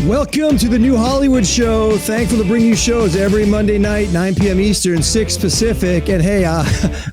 Welcome to the New Hollywood Show. Thankful to bring you shows every Monday night, 9 p.m. Eastern, 6 Pacific. And hey,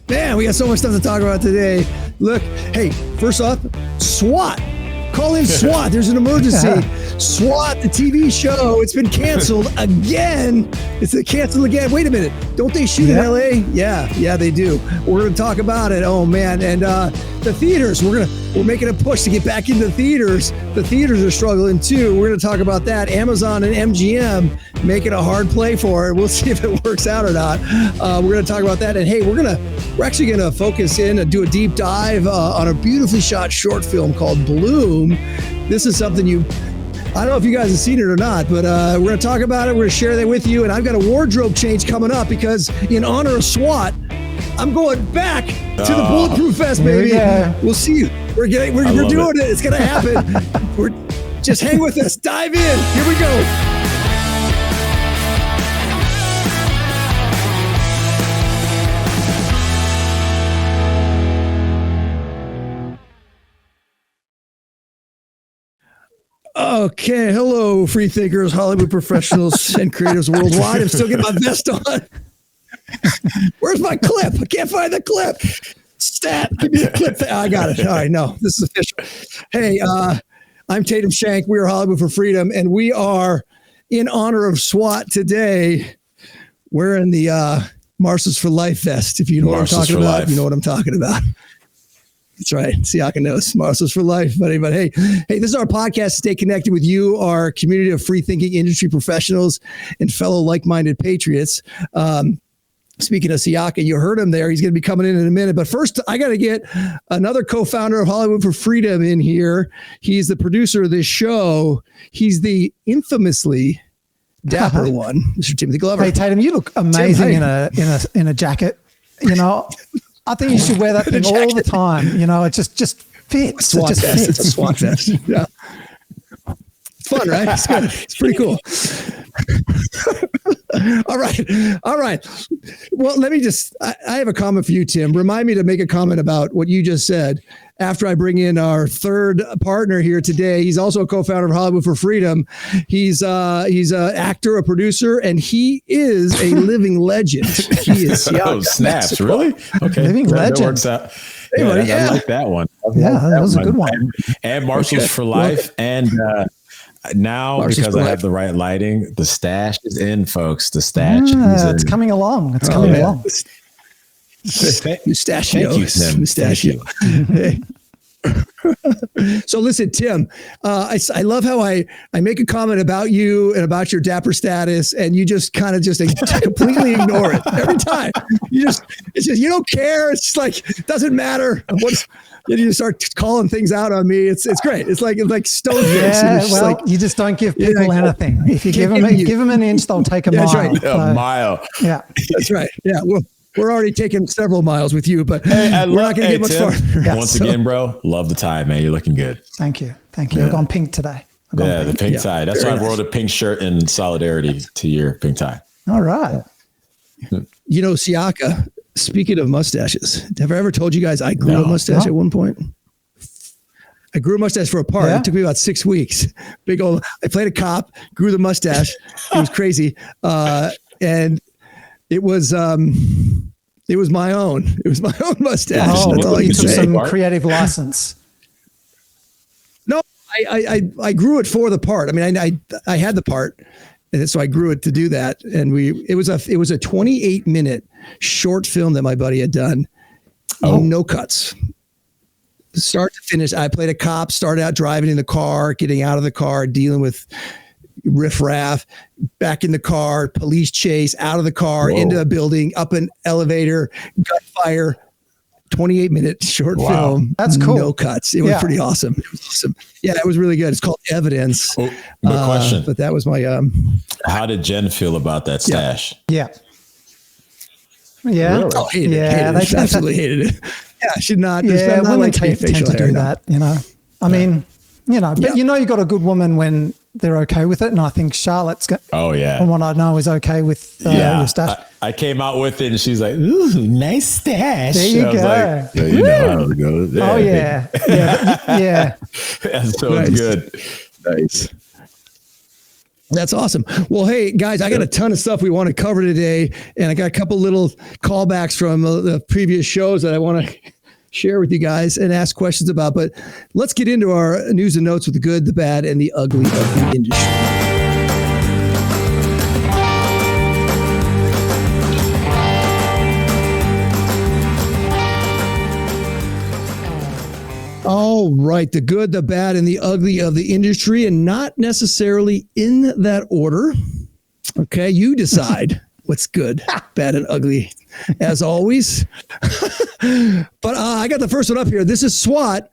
man, we got so much stuff to talk about today. Look, hey, first off, S.W.A.T. Call in S.W.A.T. There's an emergency. S.W.A.T, the TV show, it's been canceled again. It's canceled again. Wait a minute. Don't they shoot in L.A.? Yeah, they do. We're going to talk about it. Oh, man. And the theaters, we're making a push to get back into theaters. The theaters are struggling, too. We're going to talk about that. Amazon and MGM making a hard play for it. We'll see if it works out or not. We're going to talk about that. And, hey, we're actually going to focus in and do a deep dive on a beautifully shot short film called Bloom. This is something I don't know if you guys have seen it or not, but we're going to talk about it. We're going to share that with you. And I've got a wardrobe change coming up because in honor of S.W.A.T, I'm going back to the Bulletproof Fest, baby. We'll see you. We're doing it. It's going to happen. Just hang with us. Dive in. Here we go. Okay, hello, free thinkers, Hollywood professionals, and creatives worldwide. I'm still getting my vest on. Where's my clip? I can't find the clip. Stat, give me the clip. I got it. All right, no, this is official. Hey, I'm Tatum Shank. We are Hollywood for Freedom, and we are in honor of S.W.A.T today wearing the Marshals for Life vest. If you know what I'm talking about, you know what I'm talking about. That's right. Siaka knows. Marshals for Life, buddy. But hey, this is our podcast to stay connected with you, our community of free-thinking industry professionals and fellow like-minded patriots. Speaking of Siaka, you heard him there. He's going to be coming in a minute. But first, I got to get another co-founder of Hollywood for Freedom in here. He's the producer of this show. He's the infamously dapper one, Mr. Timothy Glover. Hey, Tatum, you look amazing in a jacket. You know, I think you should wear that thing all the time. You know, it just fits. It just fits. It's a SWAT vest. Yeah. It's fun, right? It's good. It's pretty cool. All right. Well, let me I have a comment for you, Tim. Remind me to make a comment about what you just said after I bring in our third partner here today. He's also a co-founder of Hollywood for Freedom. He's an actor, a producer, and he is a living legend. He is. Oh, snaps. Really? Okay. Living legend. That works out. I like that one. That was a good one. And Marshals for Life. And now, Marshals because I have the right lighting, the stash is in, folks. The stash is in. It's coming along. It's coming along. Mustachio. Thank you, Tim. Mustachio. Hey. So listen, Tim, I love how I make a comment about you and about your dapper status, and you just kind of completely ignore it every time. It's just you don't care. It's just like it doesn't matter. You just start calling things out on me. It's great. It's like stoneface. Yeah, you just don't give people anything. If you give them an inch, they'll take a mile. That's right. A mile. Yeah, that's right. Yeah. Well, we're already taking several miles with you, but we're not going to get much farther. Yeah, once again, bro, love the tie, man. You're looking good. Thank you. Yeah. I've gone pink today. The pink tie. That's why I wore the pink shirt in solidarity to your pink tie. All right. You know, Siaka, speaking of mustaches, have I ever told you guys I grew a mustache at one point? I grew a mustache for a part. It took me about 6 weeks. Big old, I played a cop, grew the mustache. It was crazy. And it was my own. It was my own mustache. Oh, that's all I you can took say. some creative license. No, I grew it for the part. I mean, I had the part, and so I grew it to do that. And it was a 28-minute short film that my buddy had done. No cuts. Start to finish. I played a cop, started out driving in the car, getting out of the car, dealing with riffraff, back in the car, police chase, out of the car, into a building, up an elevator, gunfire, 28-minute short film. That's cool. No cuts. It was pretty awesome. It was awesome. Yeah, it was really good. It's called Evidence. Good question. But that was my... How did Jen feel about that stash? Yeah. Really? Oh, hated it. They absolutely hated it. Yeah, should not. Yeah, women tend to do that, you know. I mean, you know, but you know you got a good woman when they're okay with it, and I think Charlotte's got. Oh yeah. From what I know, is okay with your stash. I came out with it, and she's like, "Ooh, nice stash." There you go. Like, you know how it goes. Yeah. Oh yeah, yeah. Yeah, so it's good. Nice. Nice. That's awesome. Well, hey guys, I got a ton of stuff we want to cover today, and I got a couple little callbacks from the previous shows that I want to share with you guys and ask questions about. But let's get into our news and notes with the good, the bad, and the ugly of the industry. All right, the good, the bad, and the ugly of the industry, and not necessarily in that order. Okay, you decide what's good, bad, and ugly, as always. But I got the first one up here. This is S.W.A.T.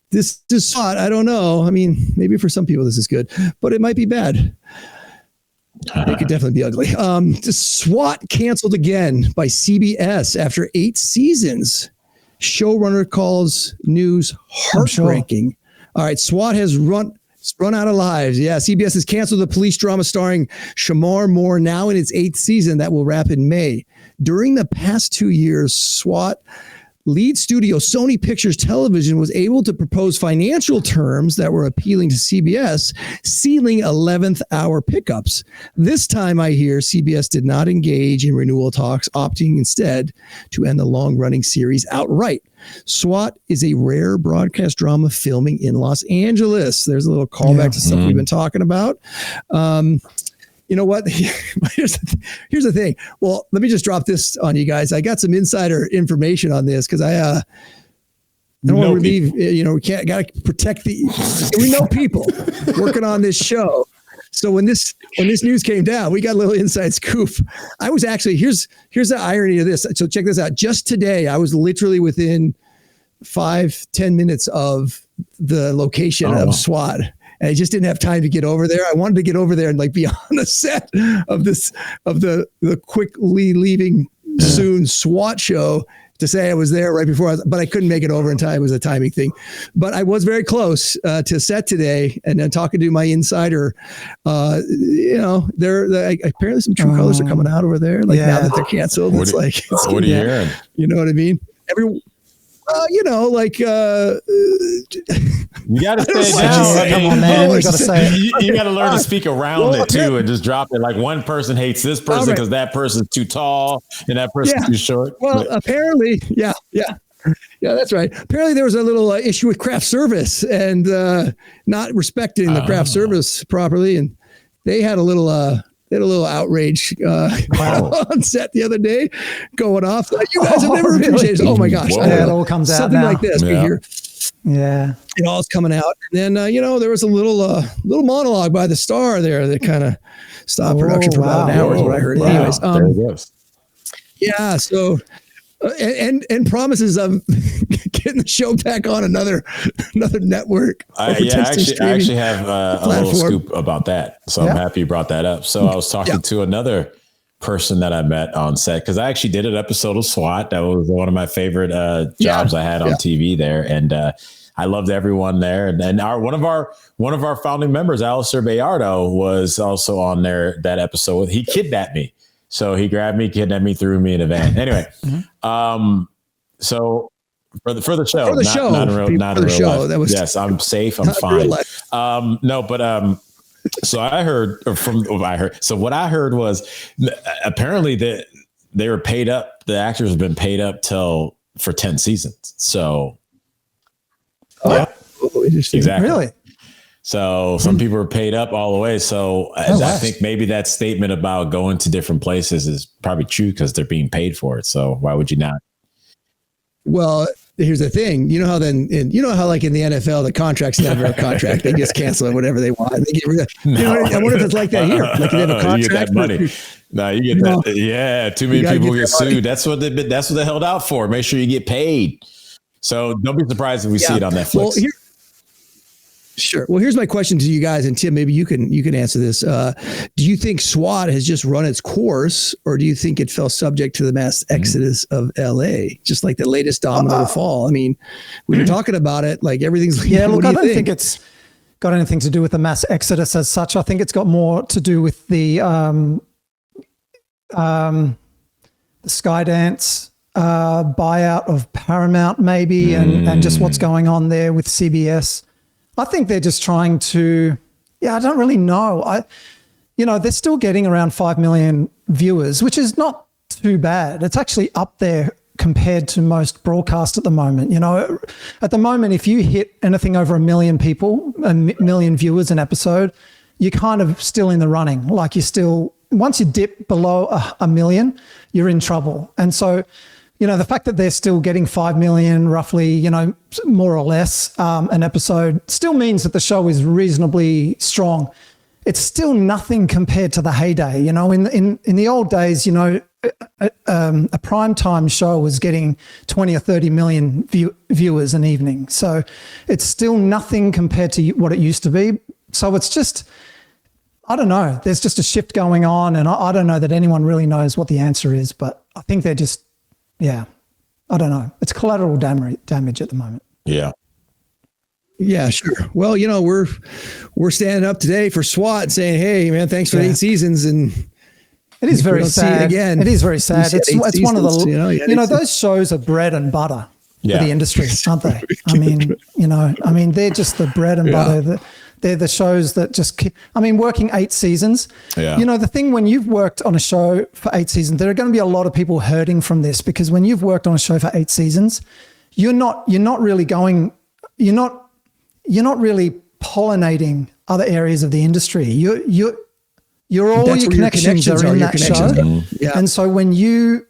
This is S.W.A.T. I don't know. I mean, maybe for some people this is good, but it might be bad. It could definitely be ugly. S.W.A.T. canceled again by CBS after 8 seasons. Showrunner calls news heartbreaking. Sure. All right, S.W.A.T. has run out of lives. Yeah, CBS has canceled the police drama starring Shamar Moore, now in its 8th season that will wrap in May. During the past 2 years, S.W.A.T. lead studio Sony Pictures Television was able to propose financial terms that were appealing to CBS, sealing 11th hour pickups. This time, I hear CBS did not engage in renewal talks, opting instead to end the long-running series outright. S.W.A.T. is a rare broadcast drama filming in Los Angeles. There's a little callback to stuff we've been talking about. You know what? Here's the thing. Well, let me just drop this on you guys. I got some insider information on this because I don't want to relieve, we got to protect we know people working on this show. So when this news came down, we got a little inside scoop. I was actually, here's the irony of this. So check this out. Just today, I was literally within 5-10 minutes of the location of S.W.A.T. And I just didn't have time to get over there. I wanted to get over there and be on the set of the quickly leaving soon S.W.A.T. show to say I was there right before, but I couldn't make it over in time. It was a timing thing. But I was very close to set today, and then talking to my insider, apparently some true colors are coming out over there. Now that they're canceled, what are you hearing? You know what I mean? You got to say down. Come on, man. You got to say it. You got to learn to speak around it too, and just drop it. Like one person hates this person because that person's too tall and that person's too short. Well, apparently, yeah, that's right. Apparently, there was a little issue with craft service and not respecting the craft service properly, and they had a little outrage on set the other day, going off. You guys have never appreciated it. Oh my gosh! It all comes out something now. Like this. We hear, it all's coming out. And then there was a little monologue by the star there that kind of stopped production for about an hour. Is what I heard. Anyways, there it goes. Yeah. So. And promises of getting the show back on another network. I actually have a little scoop about that. So I'm happy you brought that up. So I was talking to another person that I met on set because I actually did an episode of S.W.A.T. That was one of my favorite jobs I had on TV there, and I loved everyone there. And one of our founding members, Alistair Bayardo, was also on there that episode. He kidnapped me. So he grabbed me, kidnapped me, threw me in a van. Anyway, so for the show, not in real life. That was yes, I'm safe, I'm fine. So I heard So what I heard was apparently that they were paid up. The actors have been paid up for 10 seasons. So exactly. Really? So some people are paid up all the way. So I think maybe that statement about going to different places is probably true because they're being paid for it. So why would you not? Well, here's the thing. You know how like in the NFL, the contract's never a contract. They just cancel it, whatever they want. They get rid of, I wonder if it's like that here. Like they have a contract. You get that money. No, you get that. Yeah. Too many people get sued. That's what they held out for. Make sure you get paid. So don't be surprised if we see it on Netflix. Well, sure. Well, here's my question to you guys, and Tim, maybe you can answer this. Do you think S.W.A.T. has just run its course, or do you think it fell subject to the mass exodus of L.A., just like the latest domino to fall? I mean, we were talking about it, like everything's. Yeah, look, I don't think it's got anything to do with the mass exodus as such. I think it's got more to do with the Skydance buyout of Paramount, maybe, and just what's going on there with CBS. I think they're just trying to, I don't really know. they're still getting around 5 million viewers, which is not too bad. It's actually up there compared to most broadcast at the moment. At the moment, if you hit anything over 1 million people, 1 million viewers an episode, you're kind of still in the running. Like once you dip below a million, you're in trouble. And so, the fact that they're still getting 5 million roughly, more or less an episode still means that the show is reasonably strong. It's still nothing compared to the heyday. In the old days, a primetime show was getting 20 or 30 million viewers an evening. So it's still nothing compared to what it used to be. So it's just, I don't know. There's just a shift going on, and I don't know that anyone really knows what the answer is, but I think they're just, I don't know. It's collateral damage at the moment. Yeah. Yeah, sure. Well, we're standing up today for S.W.A.T. saying, hey, man, thanks for 8 seasons. And it is very sad. It is very sad. It's one of the, those shows are bread and butter for the industry, aren't they? I mean, they're just the bread and butter. They're the shows that just keep, working 8 seasons. Yeah. The thing when you've worked on a show for 8 seasons, there are going to be a lot of people hurting from this, because when you've worked on a show for 8 seasons, you're not really pollinating other areas of the industry. All your connections are in that show. Yeah. And so when you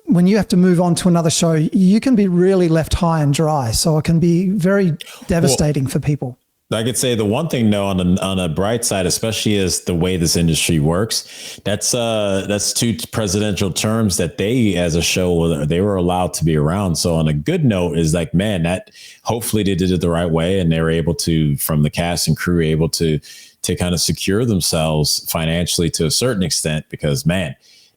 have to move on to another show, you can be really left high and dry. So it can be very devastating for people. I could say the one thing, though, on a bright side, especially is the way this industry works. That's 2 presidential terms that they, as a show, they were allowed to be around. So on a good note is like, man, that hopefully they did it the right way, and they were able to, from the cast and crew, able to kind of secure themselves financially to a certain extent, because, man,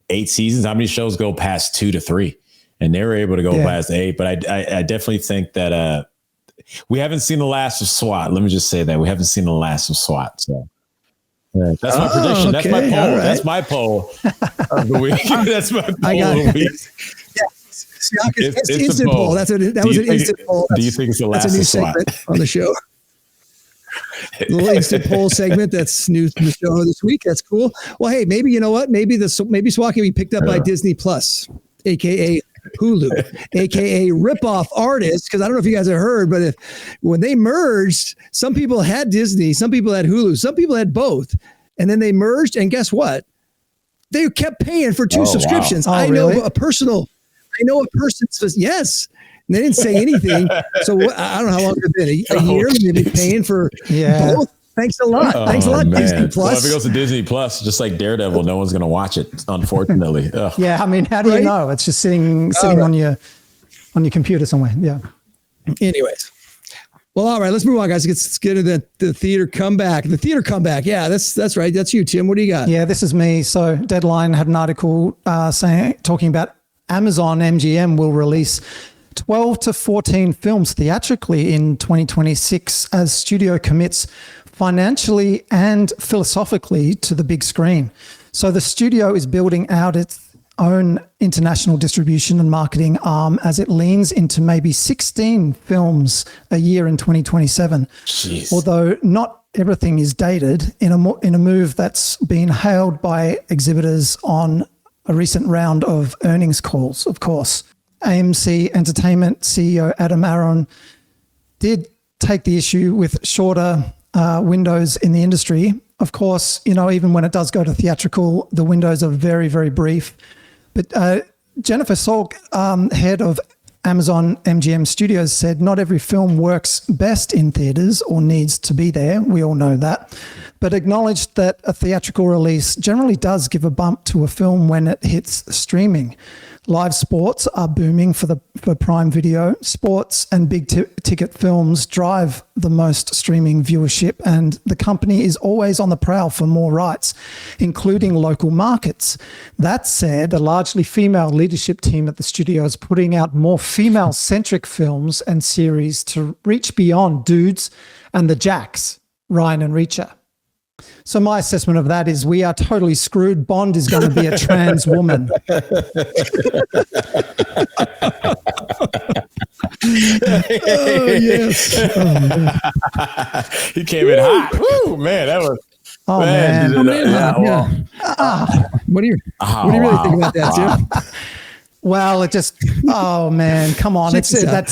8 seasons, how many shows go past 2 to 3? And they were able to go past 8. But I definitely think that we haven't seen the last of S.W.A.T. Let me just say that we haven't seen the last of S.W.A.T. So that's my prediction. Okay. That's my poll. Right. That's my poll of the week. That's my poll of the week. Yeah, it's instant poll. That was an instant poll. Do you think it's the last of S.W.A.T. on the show? The little instant poll segment that's new to the show this week. That's cool. Well, hey, maybe you know what? Maybe S.W.A.T. can be picked up by Disney Plus, aka Hulu, aka ripoff artists, because I don't know if you guys have heard, but when they merged, some people had Disney, some people had Hulu, some people had both, and then they merged, and guess what? They kept paying for 2 subscriptions. Wow. I know a person says yes, and they didn't say anything. So I don't know how long it's been, a year, maybe paying for both. Thanks a lot. Thanks a lot, man. Disney Plus. Well, if it goes to Disney Plus, just like Daredevil, no one's going to watch it, unfortunately. Yeah, how do you know? It's just sitting on your computer somewhere. Yeah. Anyways. Well, all right, let's move on, guys. Let's get to the theater comeback. The theater comeback. Yeah, that's right. That's you, Tim. What do you got? Yeah, this is me. So Deadline had an article talking about Amazon MGM will release 12 to 14 films theatrically in 2026 as studio commits financially and philosophically to the big screen. So the studio is building out its own international distribution and marketing arm as it leans into maybe 16 films a year in 2027. Jeez. Although not everything is dated, in a move that's been hailed by exhibitors on a recent round of earnings calls, of course. AMC Entertainment CEO Adam Aron did take the issue with shorter windows in the industry. Of course, even when it does go to theatrical, the windows are very, very brief. But Jennifer Salk, head of Amazon MGM Studios, said not every film works best in theaters or needs to be there. We all know that. But acknowledged that a theatrical release generally does give a bump to a film when it hits streaming. Live sports are booming for Prime Video. Sports and big ticket films drive the most streaming viewership, and the company is always on the prowl for more rights, including local markets. That said, a largely female leadership team at the studio is putting out more female-centric films and series to reach beyond Dudes and the Jacks, Ryan and Reacher. So my assessment of that is we are totally screwed. Bond is going to be a trans woman. Oh, yes. Oh, he came in hot. Woo, man, that was Oh man. What do you really think about that, Jim? Well, it just, oh man, come on. She said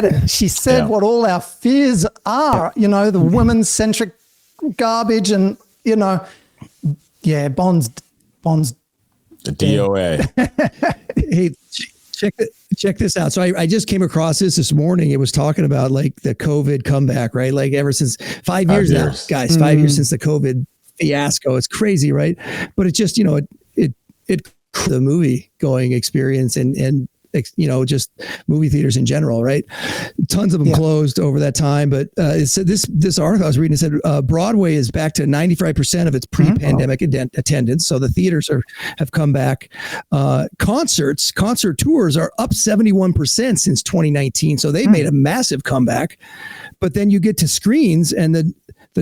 it. She said what all our fears are, the women-centric garbage and, Bond's the DOA. Hey, check this out. So I just came across this morning. It was talking about like the COVID comeback, right? Like ever since 5 years now, guys, 5 years since the COVID fiasco. It's crazy, right? But it just, it the movie going experience and just movie theaters in general, right? Tons of them closed over that time. But it said this article I was reading, it said Broadway is back to 95% of its pre-pandemic attendance. So the theaters have come back. Concert tours are up 71% since 2019. So they made a massive comeback. But then you get to screens and the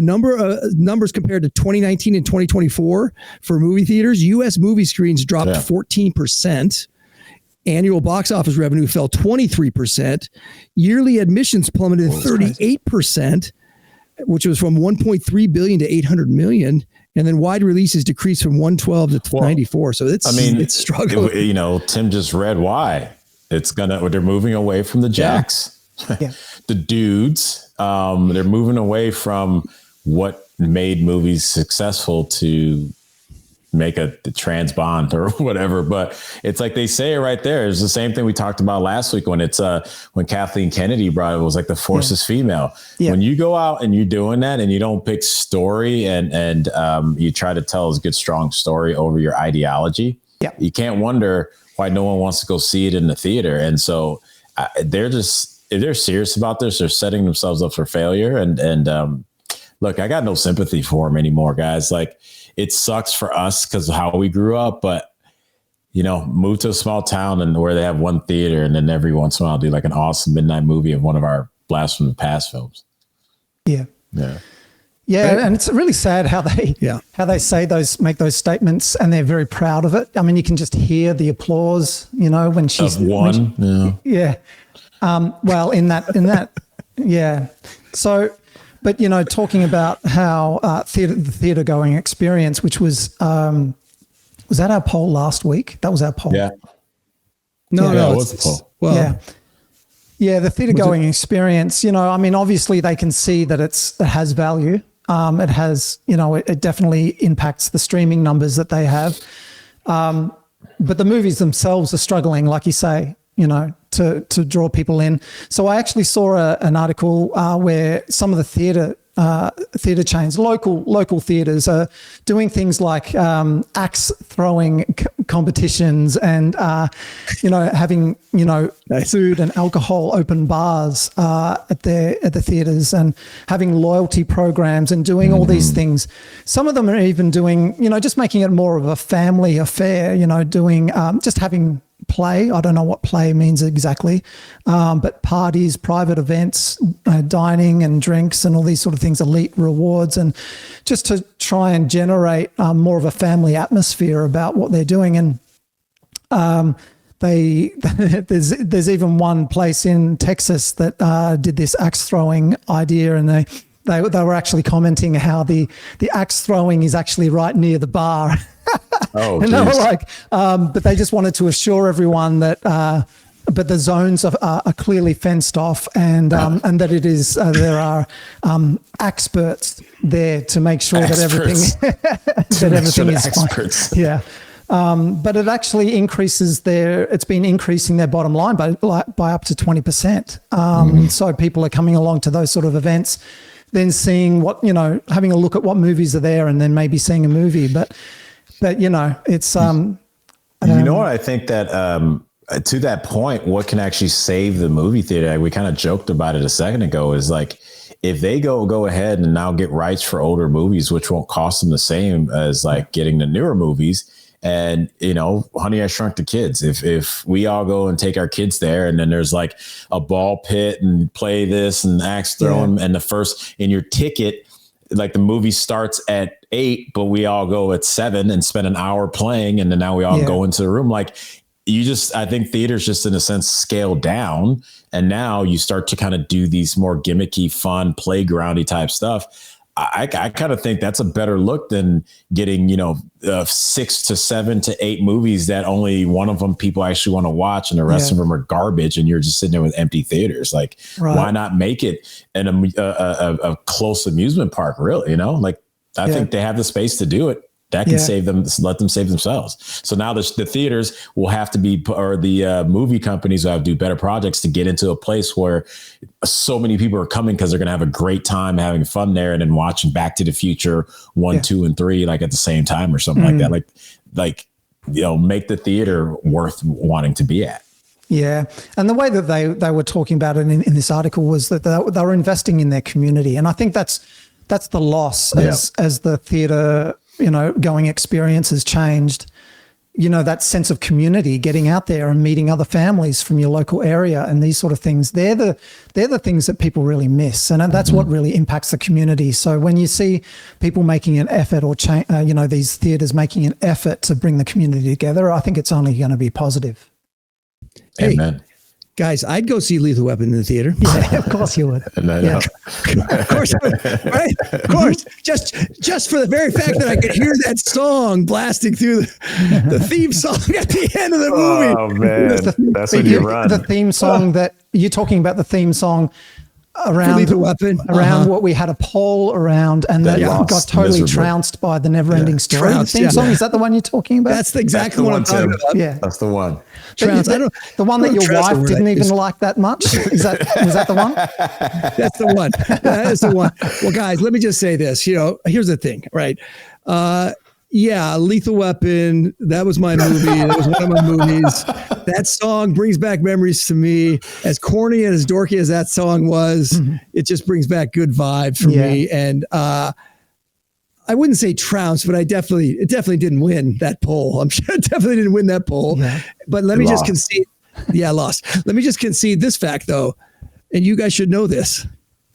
numbers compared to 2019 and 2024 for movie theaters, U.S. movie screens dropped 14%. Annual box office revenue fell 23%. Yearly admissions plummeted 38%, which was from 1.3 billion to 800 million. And then wide releases decreased from 112 to 94. So it's struggling. Tim just read why. They're moving away from the jacks, the dudes. They're moving away from what made movies successful to make a trans bond or whatever. But it's like they say it right there. It's the same thing we talked about last week when when Kathleen Kennedy brought it was like the force is female. Yeah. When you go out and you're doing that and you don't pick story and you try to tell a good, strong story over your ideology, you can't wonder why no one wants to go see it in the theater. And so if they're serious about this, they're setting themselves up for failure. And look, I got no sympathy for them anymore, guys. Like, it sucks for us because of how we grew up, but move to a small town and where they have one theater, and then every once in a while do like an awesome midnight movie of one of our Blast from the Past films. Yeah. And it's really sad how they make those statements, and they're very proud of it. I mean, you can just hear the applause, when she's one. Well, in that, yeah. So. But, talking about how the theater going experience, which was that our poll last week? That was our poll. Yeah. No, it was the poll. Well, yeah, the theater going experience, obviously they can see that it has value. It has, it definitely impacts the streaming numbers that they have. But the movies themselves are struggling, like you say, to draw people in. So I actually saw an article where some of the theater chains, local theaters, are doing things like axe throwing competitions and having food and alcohol open bars at the theaters, and having loyalty programs and doing all these things. Some of them are even doing just making it more of a family affair. Doing just having play. I don't know what play means exactly, but parties, private events, dining and drinks and all these sort of things, elite rewards, and just to try and generate more of a family atmosphere about what they're doing. And there's even one place in Texas that did this axe throwing idea, and they were actually commenting how the axe throwing is actually right near the bar. Oh, and they were like, but they just wanted to assure everyone that, but the zones are clearly fenced off, and that it is there are experts there to make sure that everything is experts. Fine. Yeah. But it actually it's been increasing their bottom line by up to 20%. So people are coming along to those sort of events, then seeing having a look at what movies are there, and then maybe seeing a movie. But it's what I think that to that point, what can actually save the movie theater? We kind of joked about it a second ago. Is like, if they go ahead and now get rights for older movies, which won't cost them the same as like getting the newer movies. And, Honey, I Shrunk the Kids. If we all go and take our kids there, and then there's like a ball pit and play this and axe throwing, and in your ticket, like the movie starts at 8, but we all go at 7 and spend an hour playing. And then now we all go into the room. Like, I think theaters just in a sense scale down. And now you start to kind of do these more gimmicky, fun, playgroundy type stuff. I kind of think that's a better look than getting, 6 to 7 to 8 movies that only one of them people actually want to watch and the rest of them are garbage. And you're just sitting there with empty theaters. Like, why not make it a close amusement park, really? I think they have the space to do it. That can save them, let them save themselves. So now the theaters will have to be, or the movie companies will have to do better projects to get into a place where so many people are coming because they're going to have a great time having fun there and then watching Back to the Future 1, 2, and 3 like at the same time or something like that. Like make the theater worth wanting to be at. Yeah. And the way that they were talking about it in this article was that they were investing in their community. And I think that's the loss as the theater going experience has changed, that sense of community, getting out there and meeting other families from your local area and these sort of things. They're the things that people really miss. And that's what really impacts the community. So when you see people making an effort or, these theaters making an effort to bring the community together, I think it's only going to be positive. Hey, amen. Guys, I'd go see Lethal Weapon in the theater. Yeah, of course you would. Yeah. Of course I would, right? Of course. Just for the very fact that I could hear that song blasting through the theme song at the end of the movie. Oh, man. That's when you run. The theme song that you're talking about, the theme song around Lethal Weapon. Around what we had a poll around, and that got totally trounced by the Never-Ending Story. The theme song, is that the one you're talking about? That's exactly what I'm talking about. Yeah, that's the one. The one that your wife didn't even like that much. Was that the one? That's the one. That is the one. Well, guys, let me just say this. Here's the thing, right? Lethal Weapon. That was my movie. That was one of my movies. That song brings back memories to me. As corny and as dorky as that song was, it just brings back good vibes for me. And I wouldn't say trounced, but it definitely didn't win that poll. I'm sure it definitely didn't win that poll. Yeah. But let me just concede. Yeah, I lost. Let me just concede this fact, though, and you guys should know this.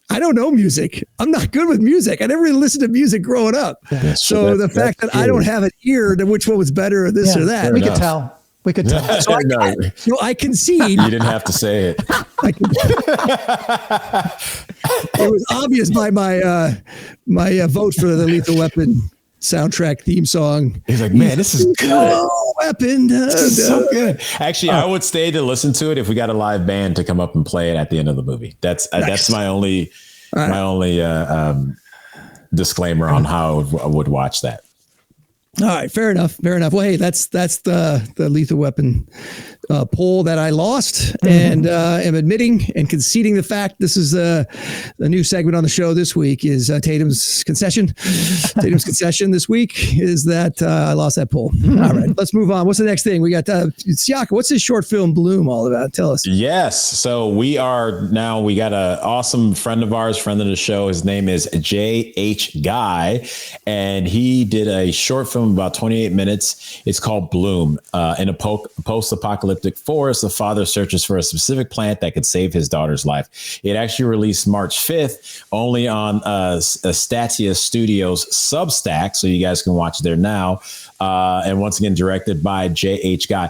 I don't know music. I'm not good with music. I never really listened to music growing up. Yeah, so the fact that I don't have an ear to which one was better or this or that. We could tell. So I concede. You didn't have to say it. It was obvious by my vote for the Lethal Weapon soundtrack theme song. He's like, man, this is good. Weapon. This is so good. Actually, I would stay to listen to it if we got a live band to come up and play it at the end of the movie. That's my only disclaimer on how I would watch that. All right, fair enough. Well, hey, that's the Lethal Weapon poll that I lost, and am admitting and conceding the fact. This is a new segment on the show this week is Tatum's concession. Tatum's concession this week is that I lost that poll. All right, let's move on. What's the next thing? We got Siaka. What's this short film Bloom all about? Tell us. Yes. So we got an awesome friend of ours, friend of the show. His name is J.H. Guy, and he did a short film about 28 minutes. It's called Bloom. In a post-apocalyptic forest, the father searches for a specific plant that could save his daughter's life. It actually released March 5th, only on S.W.A.T Studios Substack, so you guys can watch it there now. And once again, directed by J.H. Guy.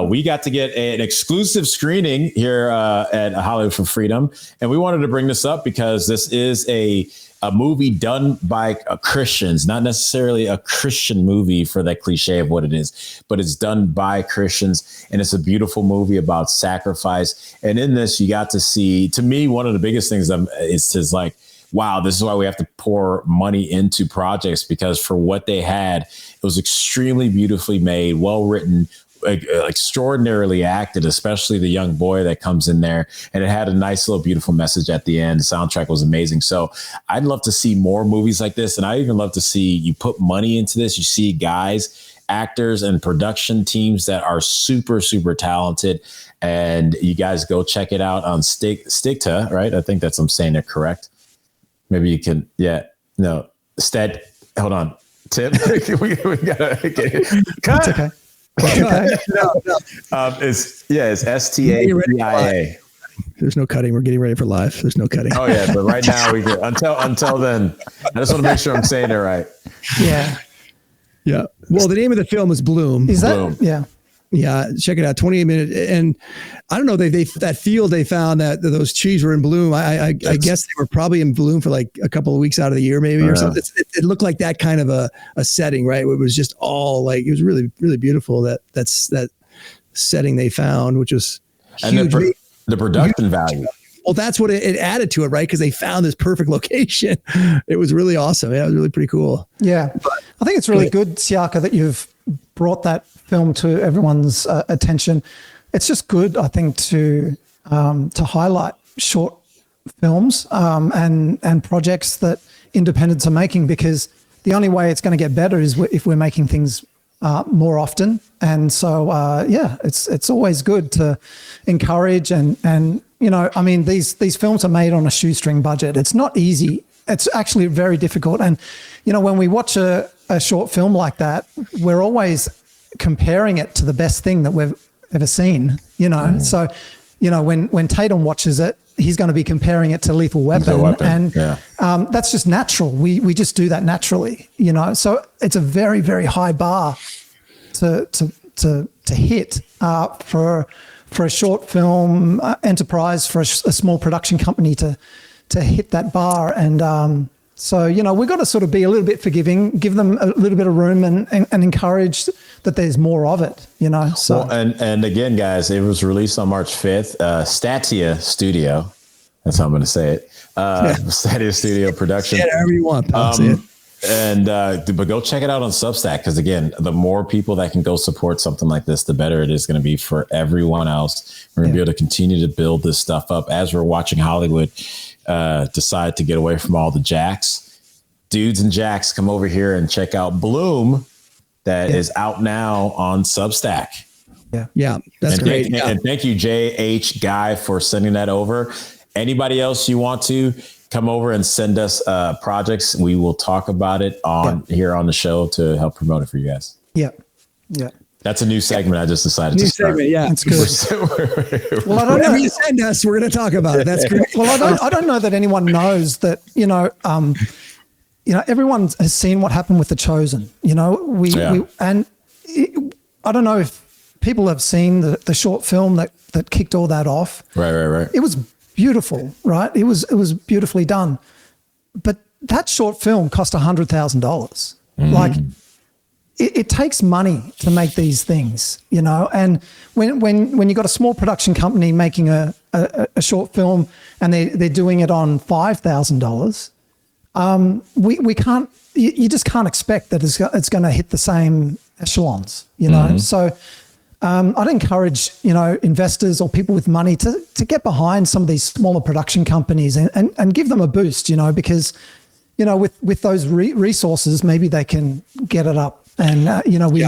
We got to get an exclusive screening here at Hollywood for Freedom, and we wanted to bring this up because this is a movie done by Christians, not necessarily a Christian movie for that cliche of what it is, but it's done by Christians, and it's a beautiful movie about sacrifice. And in this, you got to see, to me, one of the biggest things is like, wow, this is why we have to pour money into projects, because for what they had, it was extremely beautifully made, well written, extraordinarily acted, especially the young boy that comes in there, and it had a nice little beautiful message at the end. The soundtrack was amazing. So I'd love to see more movies like this, and I even love to see you put money into this. You see guys, actors, and production teams that are super, super talented, and you guys go check it out on Stigta, right? I think I'm saying it correct. Maybe you can, hold on, Tim. we gotta get it. Cut. It's okay. It's S.W.A.T. There's no cutting. We're getting ready for live. There's no cutting. Oh yeah, but right now we can. Until then, I just want to make sure I'm saying it right. Yeah. Yeah. Well, the name of the film is Bloom. Is that? Bloom. Yeah. Yeah, check it out. 28 minutes, and I don't know. They that field they found that those trees were in bloom. I guess they were probably in bloom for like a couple of weeks out of the year, maybe or something. It looked like that kind of a setting, right? It was just all like it was really really beautiful. That setting they found, which was huge. And the production value. Well, that's what it added to it, right? Because they found this perfect location. It was really awesome. Yeah, it was really pretty cool. Yeah, but I think it's really good, Siaka, that you've brought that film to everyone's attention. It's just good, I think, to highlight short films and projects that independents are making, because the only way it's going to get better is if we're making things more often. And so, it's always good to encourage and you know, I mean, these films are made on a shoestring budget. It's not easy. It's actually very difficult. And, you know, when we watch a short film like that, we're always comparing it to the best thing that we've ever seen, you know. So, you know, when Tatum watches it, he's going to be comparing it to Lethal Weapon. And that's just natural. We just do that naturally, you know. So it's a very, very high bar to hit for a short film enterprise, for a small production company to hit that bar. And so, you know, we've got to sort of be a little bit forgiving, give them a little bit of room and encourage that there's more of it, you know. So and again, guys, it was released on March 5th. S.W.A.T Studio, that's how I'm going to say it. S.W.A.T Studio production. Say it however you want, pal. But go check it out on Substack, because again, the more people that can go support something like this, the better it is going to be for everyone else. We're going to be able to continue to build this stuff up as we're watching Hollywood decide to get away from all the jacks. Dudes and jacks, come over here and check out Bloom, that is out now on Substack. Yeah, that's great. And thank you, J.H. Guy, for sending that over. Anybody else you want to come over and send us projects, we will talk about it here on the show to help promote it for you guys. Yeah. That's a new segment I just decided to start. Segment, yeah. That's good. Well, I don't know. You send us, we're going to talk about it. That's great. Well, I don't know that anyone knows that, you know, everyone has seen what happened with The Chosen. You know, I don't know if people have seen the short film that kicked all that off. Right. It was beautiful, right? It was beautifully done. But that short film cost $100,000. Like, it takes money to make these things, you know. And when you got a small production company making a short film and they're doing it on $5,000, we can't. You just can't expect that it's going to hit the same echelons, you know. So I'd encourage, you know, investors or people with money to get behind some of these smaller production companies and give them a boost, you know, because, you know, with those resources, maybe they can get it up. And, you know, we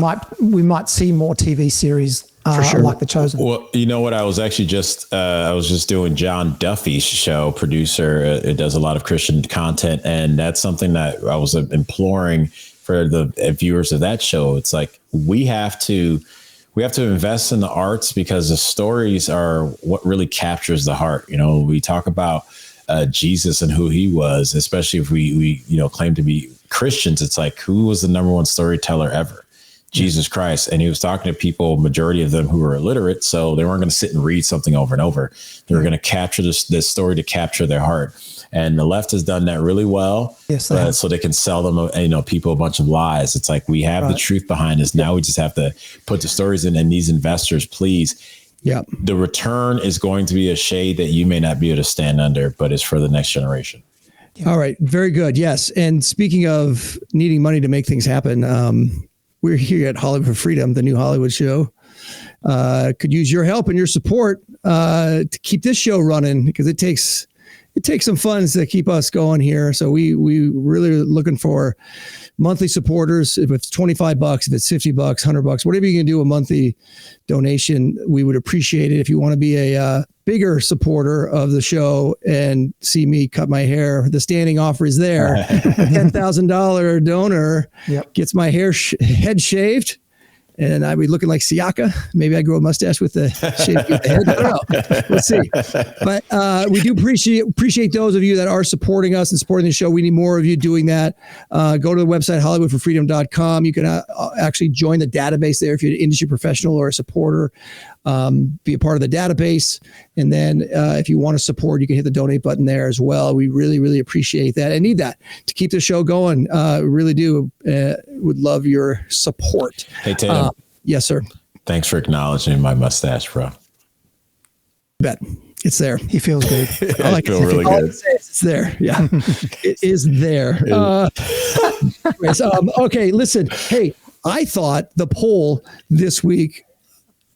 might see more TV series for sure, like The Chosen. Well, you know what? I was actually just doing John Duffy's show, producer. It does a lot of Christian content. And that's something that I was imploring for the viewers of that show. It's like, we have to invest in the arts, because the stories are what really captures the heart. You know, we talk about Jesus and who he was, especially if we you know, claim to be Christians. It's like, who was the number one storyteller ever? Jesus Christ. And he was talking to people, majority of them who were illiterate. So they weren't going to sit and read something over and over. They were going to capture this story to capture their heart. And the left has done that really well. Yes, so they can sell them, you know, people a bunch of lies. It's like, we have the truth behind us. Now we just have to put the stories in. And these investors, please. Yeah. The return is going to be a shade that you may not be able to stand under, but it's for the next generation. All right. Very good. Yes. And speaking of needing money to make things happen, we're here at Hollywood for Freedom, the new Hollywood show. Could use your help and your support to keep this show running, because it takes some funds to keep us going here. So we really are looking for monthly supporters. If it's $25, if it's $50, $100, whatever you can do, a monthly donation, we would appreciate it. If you want to be a bigger supporter of the show and see me cut my hair, the standing offer is there. $10,000 donor gets my head shaved and I'd be looking like Siaka. Maybe I grow a mustache with the shape of the head. I don't know. Let's see. But we do appreciate those of you that are supporting us and supporting the show. We need more of you doing that. Go to the website, HollywoodForFreedom.com. You can actually join the database there if you're an industry professional or a supporter. Be a part of the database. And then if you want to support, you can hit the donate button there as well. We really, really appreciate that. I need that to keep the show going. Really do. Would love your support. Hey, Tatum. Yes, sir. Thanks for acknowledging my mustache, bro. Bet. It's there. He feels good. I feel really good. It's there. Yeah, it is there. Anyways, okay, listen. Hey, I thought the poll this week.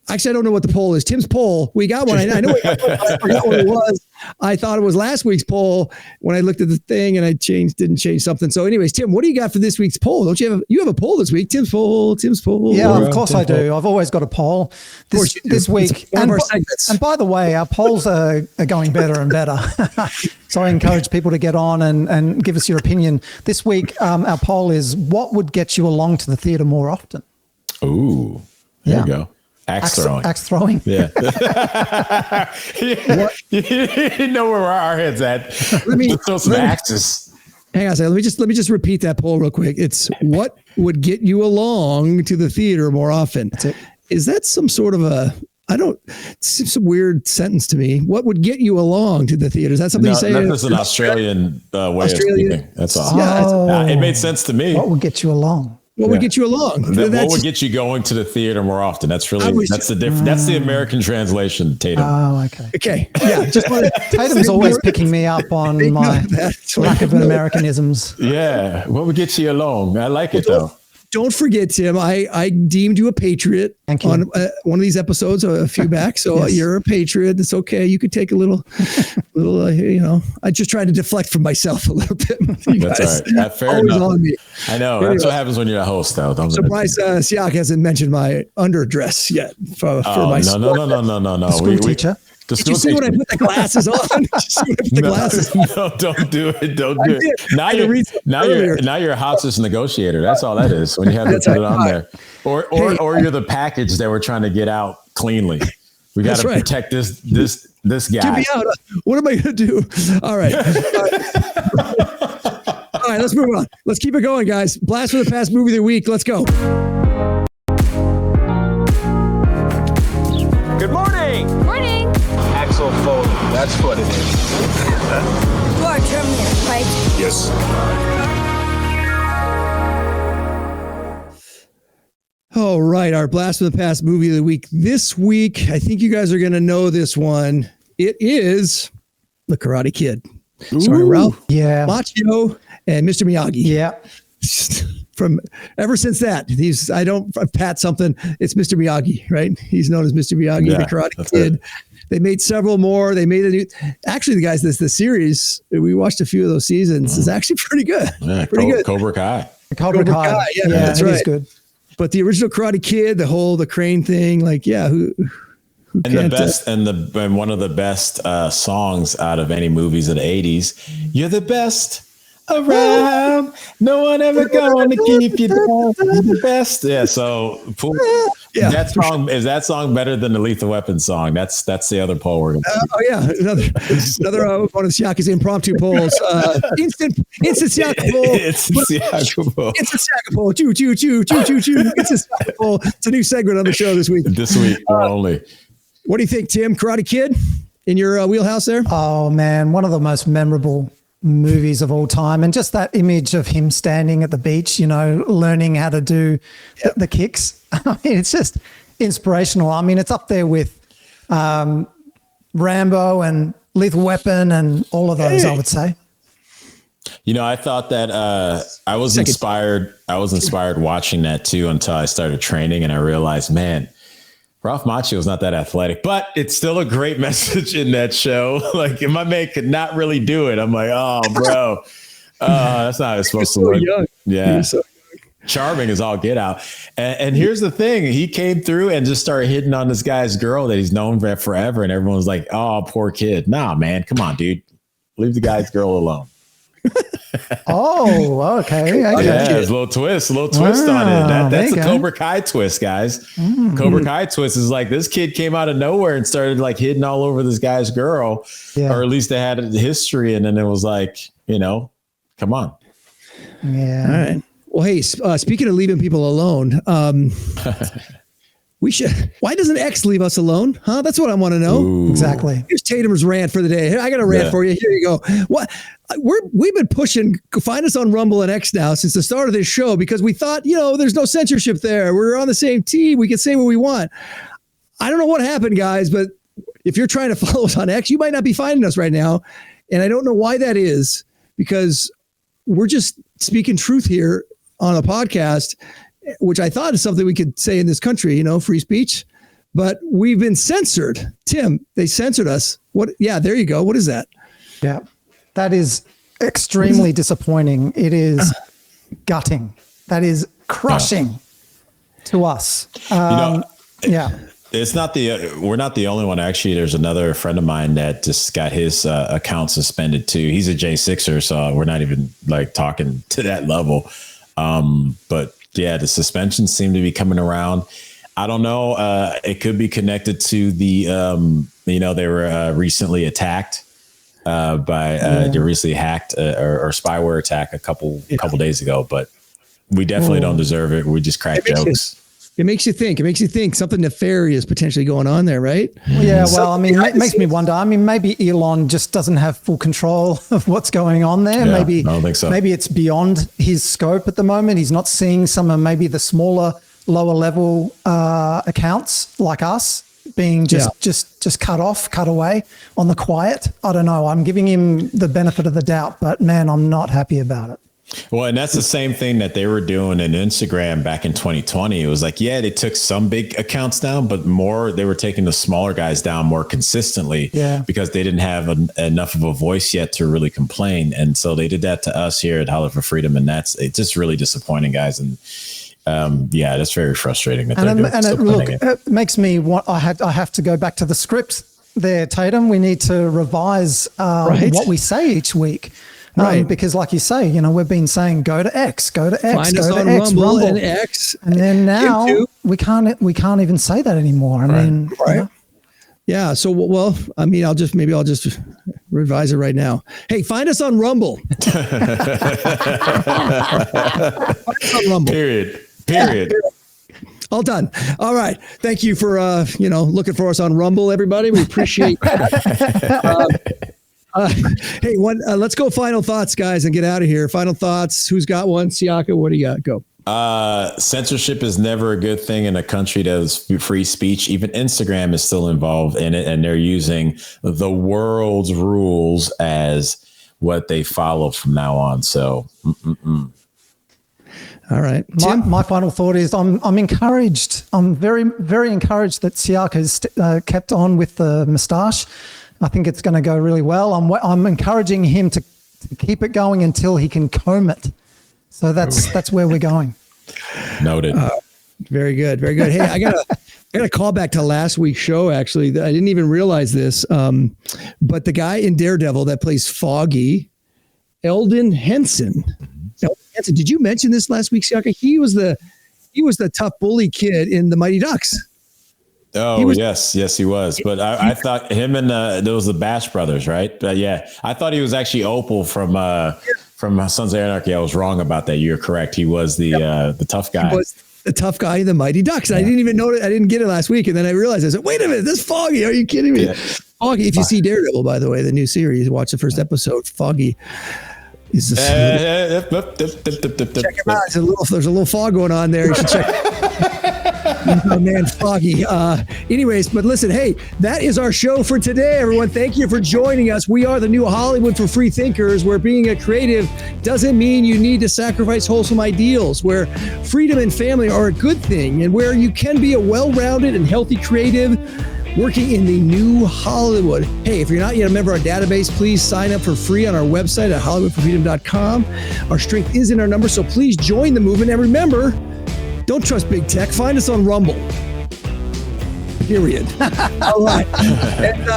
Actually, I don't know what the poll is. Tim's poll. We got one. I know we got one. I forgot what it was. I thought it was last week's poll when I looked at the thing and I didn't change something. So anyways, Tim, what do you got for this week's poll? Don't you have a poll this week? Tim's poll. Yeah, of course I do. I've always got a poll this week. And by the way, our polls are going better and better. So I encourage people to get on and give us your opinion. This week, our poll is, what would get you along to the theater more often? Ooh, there you go. Axe throwing. Yeah. You know where our head's at. Let me throw some axes. Hang on a second. Let me just repeat that poll real quick. It's what would get you along to the theater more often? Is that some sort of it's some weird sentence to me. What would get you along to the theater? Is that something you say? That's an Australian way of speaking. That's all. Yeah, it made sense to me. What would get you along? What would get you along? What would get you going to the theater more often? That's the difference. That's the American translation, Tatum. Oh, okay. Okay. Yeah. Tatum's always picking me up on my lack of Americanisms. Yeah. What would get you along? I like it though. Don't forget, Tim, I deemed you a patriot on one of these episodes a few back. So yes. You're a patriot. It's okay. You could take a little, I just tried to deflect from myself a little bit. That's all right. Fair enough. On me. I know. That's what happens when you're a host, though. I'm surprised Siak hasn't mentioned my underdress yet for my No. School teacher. Did you see when I put the glasses on? No, don't do it. Don't do it. Now you're a hostage negotiator. That's all that is when you have to put it on there. Or you're the package that we're trying to get out cleanly. We got to protect this guy. Get me out. What am I going to do? All right. All right, let's move on. Let's keep it going, guys. Blast from the Past movie of the week. Let's go. Good morning. Morning. Axel Foley. That's what it is. You are Terminator, right? Yes. All right, our Blast from the Past movie of the week. This week, I think you guys are going to know this one. It is The Karate Kid. Sorry, Ralph. Yeah. Macchio and Mr. Miyagi. Yeah. From ever since that, I don't pat something. It's Mr. Miyagi, right? He's known as Mr. Miyagi, the Karate Kid. They made several more. They made a new. Actually, the guys, the series we watched a few of those seasons is actually pretty good. Yeah, pretty good. Cobra Kai. Cobra Kai. Yeah, that's right. Good. But the original Karate Kid, the crane thing, who and the best and one of the best songs out of any movies of the 80s. You're the best around. No one ever going to keep you down. You're the best. Yeah. So that song better than the Lethal Weapon song? That's the other poll we're going to another one of Siaka's impromptu polls. Instant Siaka poll. Instant Siaka poll. Instant Siaka poll. Choo. Instant Siaka poll. It's a new segment on the show this week. This week only. What do you think, Tim? Karate Kid in your wheelhouse there? Oh man, one of the most memorable movies of all time, and just that image of him standing at the beach, learning how to do the kicks. I mean, it's just inspirational. I mean, it's up there with Rambo and Lethal Weapon and all of those, I would say. I thought that I was inspired watching that too until I started training and I realized, man, Ralph Macchio is not that athletic, but it's still a great message in that show. Like, my man could not really do it. I'm like, oh, bro, that's not how it's supposed to work. Young. Yeah. So charming as all get out. And here's the thing. He came through and just started hitting on this guy's girl that he's known for forever. And everyone was like, oh, poor kid. Nah, man, come on, dude. Leave the guy's girl alone. Oh, okay. Yeah, there's a little twist on it. That's a Cobra Kai twist, guys. Cobra Kai twist is like this kid came out of nowhere and started like hitting all over this guy's girl, or at least they had a history, and then it was like, come on. Yeah. All right. Well, hey, speaking of leaving people alone, we should. Why doesn't X leave us alone? Huh? That's what I want to know. Ooh. Exactly. Here's Tatum's rant for the day. I got a rant for you. Here you go. What? We've been pushing. Find us on Rumble and X now since the start of this show because we thought, there's no censorship there. We're on the same team. We can say what we want. I don't know what happened, guys, but if you're trying to follow us on X, you might not be finding us right now, and I don't know why that is because we're just speaking truth here on a podcast, which I thought is something we could say in this country, free speech, but we've been censored. Tim, they censored us. What? Yeah, there you go. What is that? Yeah, that is extremely disappointing. It is gutting. That is crushing to us. Yeah. It's not we're not the only one. Actually, there's another friend of mine that just got his account suspended too. He's a J6er, so we're not even like talking to that level. But yeah, the suspensions seem to be coming around. I don't know. It could be connected to the, they were recently attacked they recently hacked or spyware attack a couple days ago, but we definitely don't deserve it. We just crack jokes. It makes you think. It makes you think something nefarious potentially going on there, right? Yeah, well, I mean, it makes me wonder. I mean, maybe Elon just doesn't have full control of what's going on there. Yeah, maybe, I don't think so. Maybe it's beyond his scope at the moment. He's not seeing some of maybe the smaller, lower level accounts like us being just cut away on the quiet. I don't know. I'm giving him the benefit of the doubt, but man, I'm not happy about it. Well, and that's the same thing that they were doing in Instagram back in 2020. It was like, they took some big accounts down, but they were taking the smaller guys down more consistently because they didn't have enough of a voice yet to really complain. And so they did that to us here at Holler for Freedom. And it's just really disappointing, guys. And that's very frustrating that they're doing it. It makes me want, I have to go back to the script there, Tatum. We need to revise what we say each week. Right. Because like you say, we've been saying, go to X, Find us on Rumble and X. And then now we can't even say that anymore. I mean, yeah. So, well, I mean, I'll just revise it right now. Hey, find us on Rumble. Find us on Rumble. Period. All done. All right. Thank you for, looking for us on Rumble, everybody. We appreciate that. Hey, let's go final thoughts, guys, and get out of here. Final thoughts. Who's got one? Siaka, what do you got? Go. Censorship is never a good thing in a country that is free speech. Even Instagram is still involved in it, and they're using the world's rules as what they follow from now on. So, All right. My final thought is I'm encouraged. I'm very, very encouraged that Siaka has kept on with the moustache. I think it's going to go really well. I'm encouraging him to keep it going until he can comb it. So that's where we're going. Noted. Very good. Very good. Hey, I got a call back to last week's show. Actually, I didn't even realize this. But the guy in Daredevil that plays Foggy, Eldon Henson. Did you mention this last week, Siaka? He was the tough bully kid in the Mighty Ducks. Oh, yes, he was. But I thought him and there was the Bash brothers, right? But I thought he was actually Opal from Sons of Anarchy. I was wrong about that. You're correct. He was the tough guy. He was the tough guy in the Mighty Ducks. Yeah. I didn't even know it. I didn't get it last week, and then I realized, I said, "Wait a minute, this Foggy? Are you kidding me?" Yeah. Foggy. If you see Daredevil, by the way, the new series, watch the first episode. Foggy. Check him out. There's a little fog going on there. You should check. My man Foggy. Anyways, but listen, hey, that is our show for today, everyone. Thank you for joining us. We are the new Hollywood for free thinkers, where being a creative doesn't mean you need to sacrifice wholesome ideals, where freedom and family are a good thing, and where you can be a well-rounded and healthy creative working in the new Hollywood. Hey, if you're not yet a member of our database, please sign up for free on our website at hollywoodforfreedom.com. Our strength is in our numbers, so please join the movement. And remember, don't trust big tech. Find us on Rumble. Period. All right. And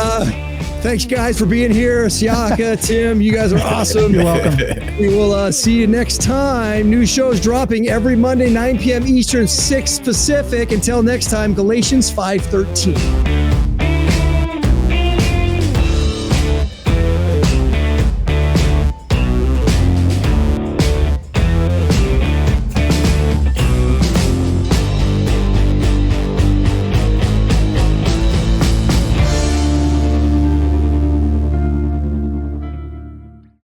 Thanks, guys, for being here. Siaka, Tim, you guys are awesome. You're welcome. We will see you next time. New shows dropping every Monday, 9 p.m. Eastern, 6 Pacific. Until next time, Galatians 5:13.